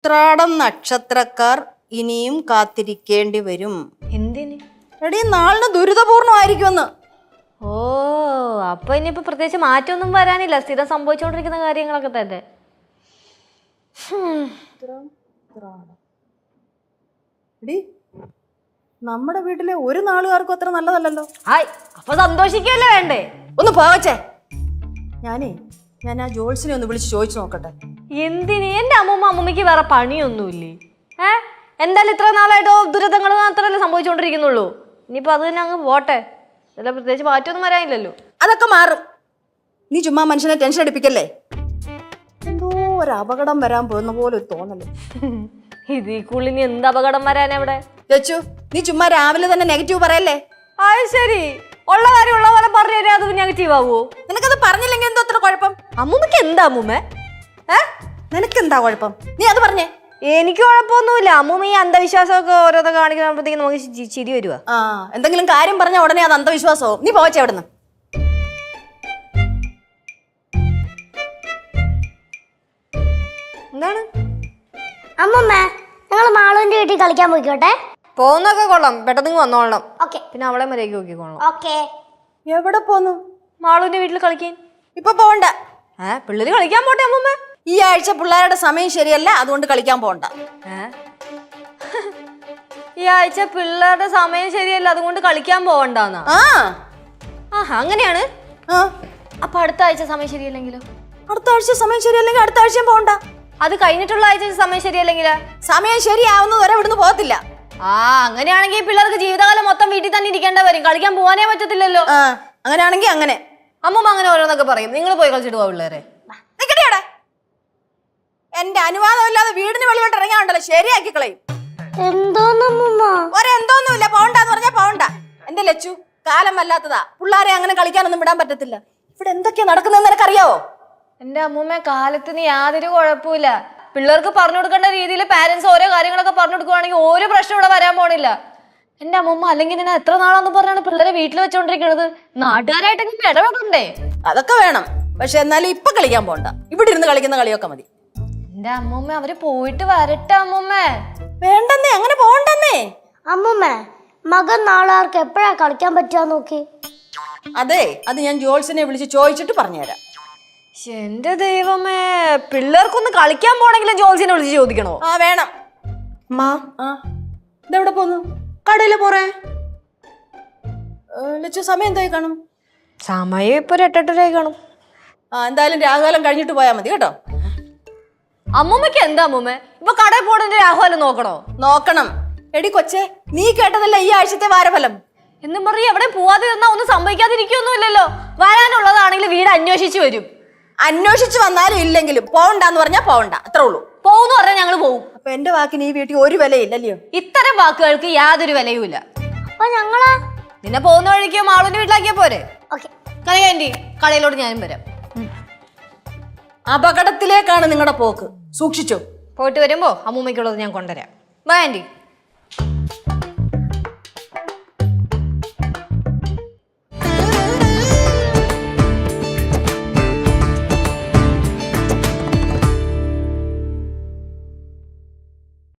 ഉത്രാടം നക്ഷത്രക്കാർ ഇനിയും കാത്തിരിക്കേണ്ടി വരും. എന്തിന്? എടീ, നാളിന് ദുരിതപൂർണമായിരിക്കുമെന്ന്. ഓ, അപ്പൊ ഇനിയിപ്പോ പ്രത്യേകിച്ച് മാറ്റമൊന്നും വരാനില്ല, സ്ഥിരം സംഭവിച്ചുകൊണ്ടിരിക്കുന്ന കാര്യങ്ങളൊക്കെ തന്നെ. എടീ, നമ്മുടെ വീട്ടിലെ ഒരു നാളുകാർക്കും അത്ര നല്ലതല്ലല്ലോ. ഹായ്, അപ്പൊ സന്തോഷിക്കല്ലേ വേണ്ടേ? ഒന്ന് പോവച്ചേ. ഞാൻ ആ ജോൾസിനെ ഒന്ന് വിളിച്ച് ചോദിച്ചു നോക്കട്ടെ. എന്തിന്? എന്റെ അമ്മൂമ്മയ്ക്ക് വേറെ പണിയൊന്നുമില്ലേ? എന്തായാലും ഇത്ര നാളായിട്ടോ ദുരിതങ്ങൾ മാത്രമല്ലേ സംഭവിച്ചുകൊണ്ടിരിക്കുന്നുള്ളൂ. ഇനിയിപ്പോ അത് തന്നെ അങ്ങ് പോട്ടെ, അല്ല പ്രത്യേകിച്ച് മാറ്റമൊന്നും വരാനില്ലല്ലോ. അതൊക്കെ മാറും. നീ ചുമ്മാ മനുഷ്യനെ ടെൻഷൻ അടിപ്പിക്കല്ലേ. എന്തോ ഒരു അപകടം വരാൻ പോകുന്ന പോലെ ഒരു തോന്നല്. ഇതിക്കുള്ളിൽ ഇനി എന്ത് അപകടം വരാനെവിടെ? ചേച്ചു, നീ ചുമ്മാ രാവിലെ തന്നെ നെഗറ്റീവ് പറയല്ലേ. അത് ശരി, ഉള്ള കാര്യം ഉള്ള പോലെ പറഞ്ഞു തരാം. അത് നെഗറ്റീവ് ആവോ? നിനക്കത് പറഞ്ഞില്ലെങ്കിൽ എന്തോ അത്ര കുഴപ്പം? അമ്മൂമ്മക്ക് എന്താ അമ്മൂമ്മ? നിനക്കെന്താ കുഴപ്പം? നീ അത് പറഞ്ഞേ. എനിക്ക് കുഴപ്പമൊന്നുമില്ല. അമ്മൂമ്മ ഈ അന്ധവിശ്വാസമൊക്കെ ഓരോന്ന് കാണിക്കുമ്പോഴത്തേക്കും നമുക്ക് ചിരി വരുവാ. എന്തെങ്കിലും കാര്യം പറഞ്ഞാൽ ഉടനെ അത് അന്ധവിശ്വാസമോ? നീ പോവച്ചേ അവിടുന്ന്. എന്താണ്? അമ്മമ്മ, ഞങ്ങൾ മാളുവിന്റെ വീട്ടിൽ കളിക്കാൻ പോയിക്കോട്ടെ. പോകുന്നൊക്കെ കൊള്ളാം, പെട്ടെന്ന് വന്നോളണം. ഓക്കെ. പിന്നെ അവളെ മര്യാദയ്ക്ക് നോക്കിക്കോളാം. ഓക്കെ. എവിടെ പോന്നു? മാളുവിന്റെ വീട്ടിൽ കളിക്കാൻ. ഇപ്പൊ പോണ്ട. പിള്ളേര് കളിക്കാൻ പോട്ടെ അമ്മൂമ്മ. ഈ ആഴ്ച പിള്ളേരുടെ സമയം ശരിയല്ല, അതുകൊണ്ട് കളിക്കാൻ പോണ്ട. ഈ ആഴ്ച പിള്ളേരുടെ സമയം ശരിയല്ല, അതുകൊണ്ട് കളിക്കാൻ പോവണ്ടെന്നാ? അങ്ങനെയാണ്. അപ്പൊ അടുത്ത ആഴ്ച സമയം ശരിയല്ലെങ്കിലോ? അടുത്ത ആഴ്ച സമയം ശരിയല്ലെങ്കിൽ അടുത്ത ആഴ്ചയും പോണ്ട. അത് കഴിഞ്ഞിട്ടുള്ള ആഴ്ച സമയം ശരിയല്ലെങ്കിലോ? സമയം ശരിയാവുന്നത് വരെ ഇവിടുന്ന് പോകത്തില്ല. അങ്ങനെയാണെങ്കിൽ പിള്ളേർക്ക് ജീവിതകാലം മൊത്തം വീട്ടിൽ തന്നെ ഇരിക്കേണ്ട വരും, കളിക്കാൻ പോകാനേ പറ്റത്തില്ലല്ലോ. അങ്ങനെയാണെങ്കിൽ അങ്ങനെ. അമ്മൂമ്മ അങ്ങനെ ഓരോന്നൊക്കെ പറയും. നിങ്ങൾ പോയി കളിച്ചിട്ട് പോവാ പിള്ളേരെ. എന്റെ അനുവാദമില്ലാതെ വീടിന് വെളിയോട്ട് ഇറങ്ങിയാണ്ടല്ലോ, ശരിയാക്കി കളയും. ഒരെന്തോന്നുമില്ല, പോണ്ടെന്ന് പറഞ്ഞാ പോണ്ട. എന്റെ ലച്ചു, കാലം വല്ലാത്തതാ. പിള്ളേരെ അങ്ങനെ കളിക്കാനൊന്നും വിടാൻ പറ്റത്തില്ല. ഇവിടെ എന്തൊക്കെയാ നടക്കുന്നതെന്ന് നിനക്കറിയാവോ? എന്റെ അമ്മൂമ്മ, കാലത്തിന് യാതൊരു കുഴപ്പമില്ല. പിള്ളേർക്ക് പറഞ്ഞു കൊടുക്കേണ്ട രീതിയിൽ പാരന്റ്സ് ഓരോ കാര്യങ്ങളൊക്കെ പറഞ്ഞു കൊടുക്കുവാണെങ്കിൽ ഒരു പ്രശ്നം ഇവിടെ വരാൻ പോണില്ല. എന്റെ അമ്മൂമ്മ, അല്ലെങ്കിൽ ഞാൻ എത്ര നാളാന്ന് പറഞ്ഞാണ് പിള്ളേരെ വീട്ടിൽ വെച്ചോണ്ടിരിക്കുന്നത്? നാട്ടുകാരായിട്ടെങ്കിലും ഇടപെടണ്ടേ? അതൊക്കെ വേണം, പക്ഷെ എന്നാലും ഇപ്പൊ കളിക്കാൻ പോണ്ട. ഇവിടെ ഇരുന്ന് കളിക്കുന്ന കളിയൊക്കെ മതി. എന്റെ അമ്മൂമ്മ, അവര് പോയിട്ട് വരട്ടെ അമ്മൂമ്മ. വേണ്ടെന്നേ, അങ്ങനെ പോണ്ടെന്നേ. അമ്മമ്മ, മകൻ നാളാർക്ക് എപ്പോഴാ കളിക്കാൻ പറ്റുക നോക്കി. അതെ, അത് ഞാൻ ജോൾസിനെ വിളിച്ച് ചോദിച്ചിട്ട് പറഞ്ഞുതരാം. എന്റെ ദൈവമേ, പിള്ളേർക്കൊന്ന് കളിക്കാൻ പോണെങ്കിലും ജോൾസിനെ വിളിച്ച് ചോദിക്കണോ? വേണം. ഇതെവിടെ പോന്നു? കടയില് പോറേ. ലച്ചു, സമയം എന്തായി കാണും? സമയം ഇപ്പൊ 8:30 കാണും. എന്തായാലും രാഹുകാലം കഴിഞ്ഞിട്ട് പോയാൽ മതി കേട്ടോ. അമ്മൂമ്മക്ക് എന്താ അമ്മൂമ്മ, ഇപ്പൊ കടയിൽ പോണതിന്റെ രാഹുകാലം നോക്കണോ? നോക്കണം. എടി കൊച്ചേ, നീ കേട്ടതല്ല ഈ ആഴ്ചത്തെ വാരഫലം എന്നും പറഞ്ഞ് എവിടെ പോവാതെ തന്നാ ഒന്നും സംഭവിക്കാതിരിക്കൊന്നുമില്ലല്ലോ. വരാനുള്ളതാണെങ്കിൽ വീട് അന്വേഷിച്ചു വരും. അന്വേഷിച്ചു വന്നാലും ഇല്ലെങ്കിലും പോവണ്ടെന്ന് പറഞ്ഞാ പോവണ്ട, അത്രേ ഉള്ളൂ. പോകുന്നു പറഞ്ഞാൽ ഞങ്ങൾ പോകും. അപ്പൊ എന്റെ വാക്കിന് ഈ വീട്ടിൽ ഒരു വിലയില്ലല്ലോ. ഇത്തരം വാക്കുകൾക്ക് യാതൊരു വിലയുമില്ല. അപ്പൊ ഞങ്ങളാ നിന്നെ പോകുന്ന വഴിക്കോ മാളുവിന്റെ വീട്ടിലാക്കിയാ പോരെ? ഓക്കെ. കനകാന്റി, കടയിലോട്ട് ഞാനും വരാം. അപകടത്തിലേക്കാണ് നിങ്ങളുടെ പോക്ക്, സൂക്ഷിച്ചോ. പോയിട്ട് വരുമ്പോ അമ്മൂമ്മയ്ക്കുള്ളത് ഞാൻ കൊണ്ടുവരാം. By anti.